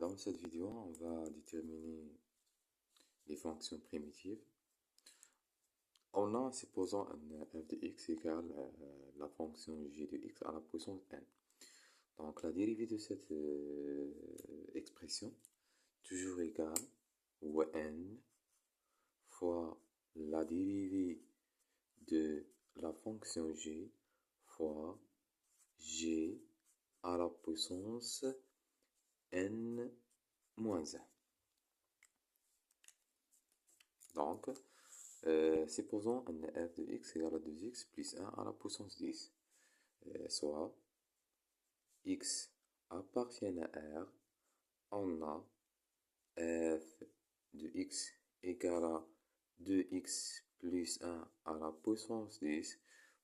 Dans cette vidéo, on va déterminer les fonctions primitives. Supposons un f de x égale la fonction g de x à la puissance n. Donc la dérivée de cette expression, toujours égale ou n fois la dérivée de la fonction g fois g à la puissance n moins 1. Donc, supposons un f de x égale à 2x plus 1 à la puissance 10, soit x appartient à R, on a f de x égale à 2x plus 1 à la puissance 10,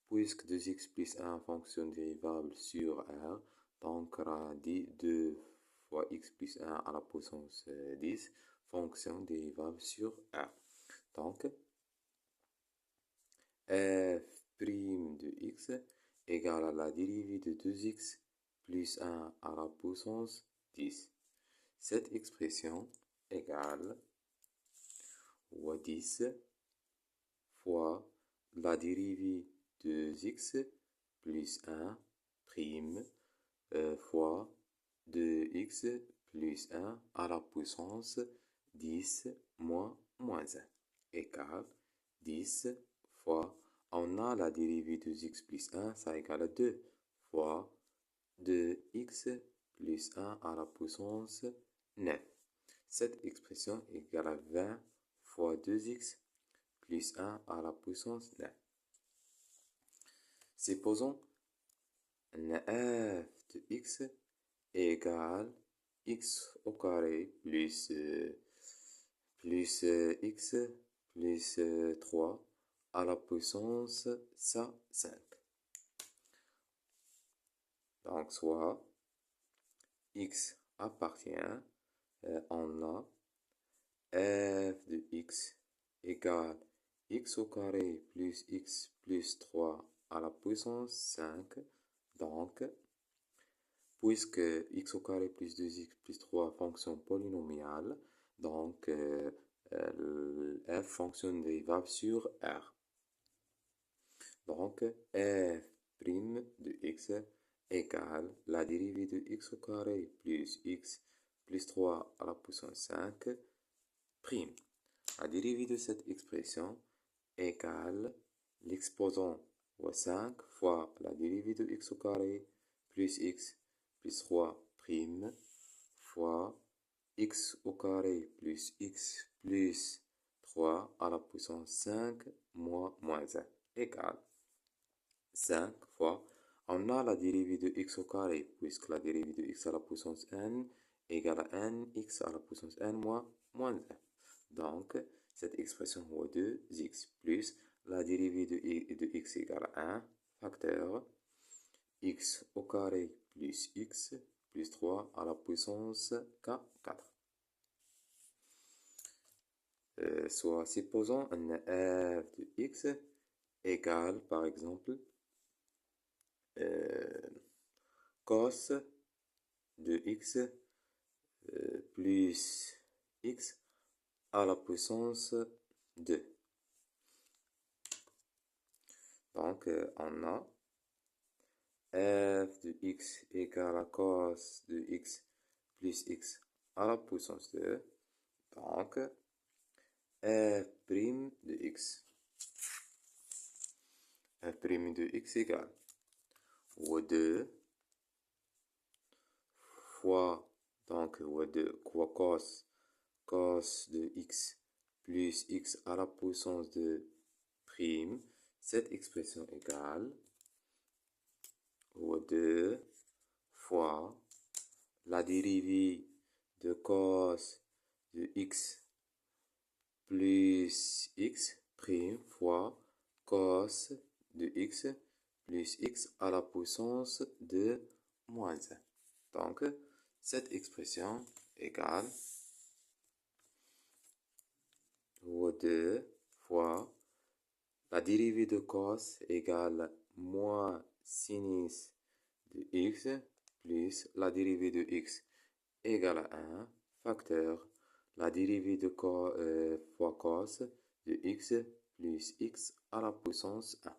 puisque 2x plus 1 fonction dérivable sur R, donc on a 2 fois x plus 1 à la puissance 10, fonction dérivable sur R. Donc, f' de x égale à la dérivée de 2x plus 1 à la puissance 10. Cette expression égale 10 fois la dérivée de x plus 1 prime fois 2x plus 1 à la puissance 10 moins 1 égale 10 fois, on a la dérivée de x plus 1, ça égale à 2 fois 2x plus 1 à la puissance 9. Cette expression égale à 20 fois 2x plus 1 à la puissance 9. Supposons f de x égale x au carré plus x plus 3 à la puissance 5. Donc, soit x appartient, on a f de x égale x au carré plus x plus 3 à la puissance 5. Donc, puisque x au carré plus 2x plus 3 fonction polynomiale, donc f fonction dérivable sur R. Donc, f' de x égale la dérivée de x au carré plus x plus 3 à la puissance 5 prime. La dérivée de cette expression égale l'exposant 5 fois la dérivée de x au carré plus x plus 3 prime fois x au carré plus x plus 3 à la puissance 5 moins 1 égale 5 fois, on a la dérivée de x au carré, puisque la dérivée de x à la puissance n égale à n x à la puissance n moins 1. Donc, cette expression vaut 2x plus la dérivée de x égale à 1, facteur x au carré plus x plus 3 à la puissance 4. Soit, supposons un f de x égale, par exemple, cos de x plus x à la puissance 2. Donc, on a f de x égale à cos de x plus x à la puissance 2. Donc, f' de x. f' de x égale 2 fois, donc 2 fois cos de x plus x à la puissance de prime. Cette expression égale 2 fois la dérivée de cos de x plus x prime fois cos de x plus x à la puissance de moins 1. Donc, cette expression égale 2 fois la dérivée de cos égale moins sinus de x plus la dérivée de x égale à 1 facteur la dérivée de fois cos de x plus x à la puissance 1.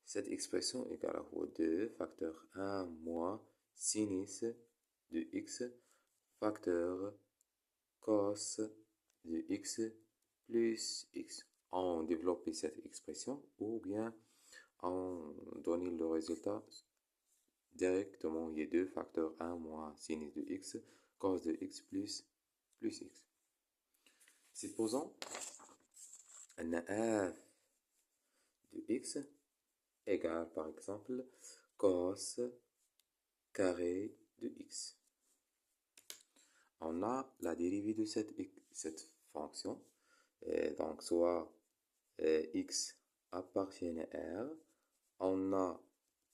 Cette expression égale à 2 facteur 1 moins sinus de x facteur cos de x plus x. On développe cette expression ou bien on donne le résultat directement. Il y a 2 facteurs 1 moins sinus de x cos de x plus x. Supposons un f de x égale par exemple cos carré de x. On a la dérivée de cette fonction, donc soit x appartient à R, on a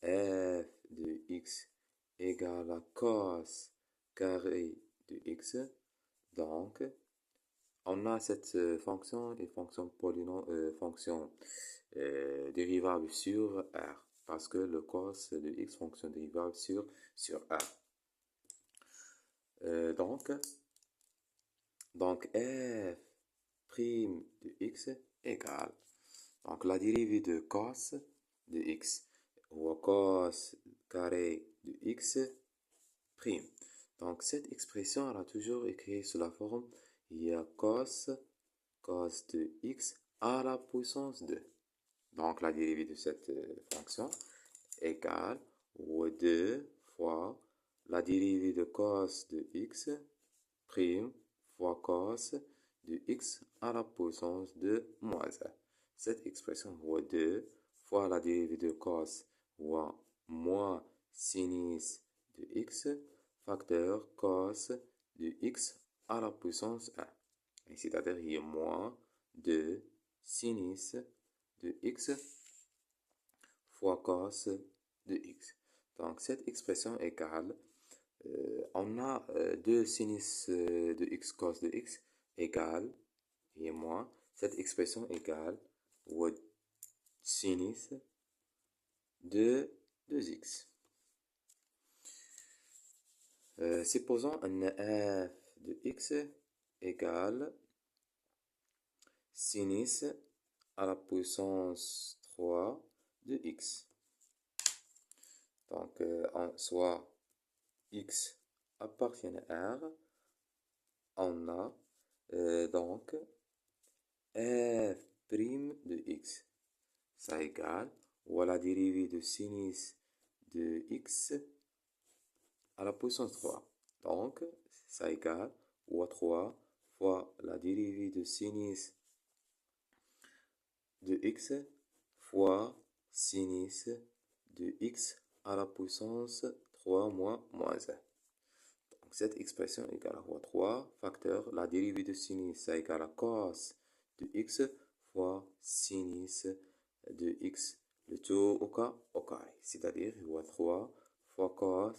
f de x égale à cos carré de x, donc on a cette fonction et fonction dérivable sur R, parce que le cos de x fonction dérivable sur R. Donc f prime de x égale donc la dérivée de cos de x ou cos carré de x prime. Donc cette expression elle a toujours écrit sous la forme il y a cos de x à la puissance 2. Donc la dérivée de cette fonction égale 2 fois la dérivée de cos de x prime fois cos de x à la puissance de moins 1. Cette expression vaut 2 fois la dérivée de cos ou moins sinus de x facteur cos de x à la puissance 1. C'est-à-dire il y a moins 2 sinus de x fois cos de x. Donc cette expression égale, on a 2 sinus de x cos de x égale, et moins, cette expression égale sinus de 2x. Supposons un f de x égale sinus à la puissance 3 de x. Donc, soit x appartient à R, on a donc f' de x. Ça égale, ou à la dérivée de sinus de x à la puissance 3. Donc, ça égale, ou à 3 fois la dérivée de sinus de x fois sinus de x à la puissance 3 moins 1. Donc, cette expression égale à 3 facteur la dérivée de sinus, ça égale à cos de x fois sinus de x, le tout au carré. C'est-à-dire 3 fois cos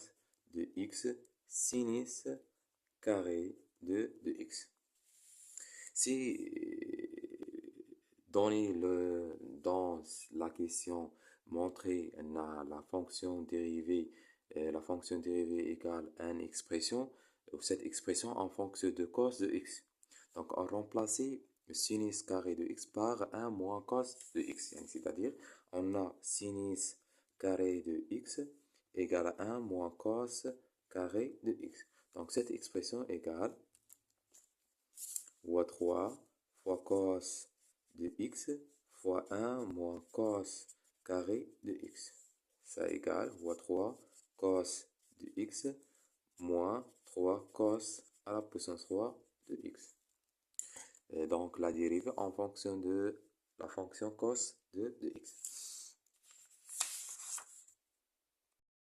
de x sinus carré de x. Si dans la question montrée la fonction dérivée égale à une expression, cette expression en fonction de cos de x. Donc on remplace le sinus carré de x par 1 moins cos de x. C'est-à-dire on a sinus carré de x égale à 1 moins cos carré de x. Donc cette expression égale 3 fois cos de x fois 1 moins cos carré de x. Ça égale 3 cos de x moins 3 cos à la puissance 3 de x. Et donc la dérivée en fonction de la fonction cos de x.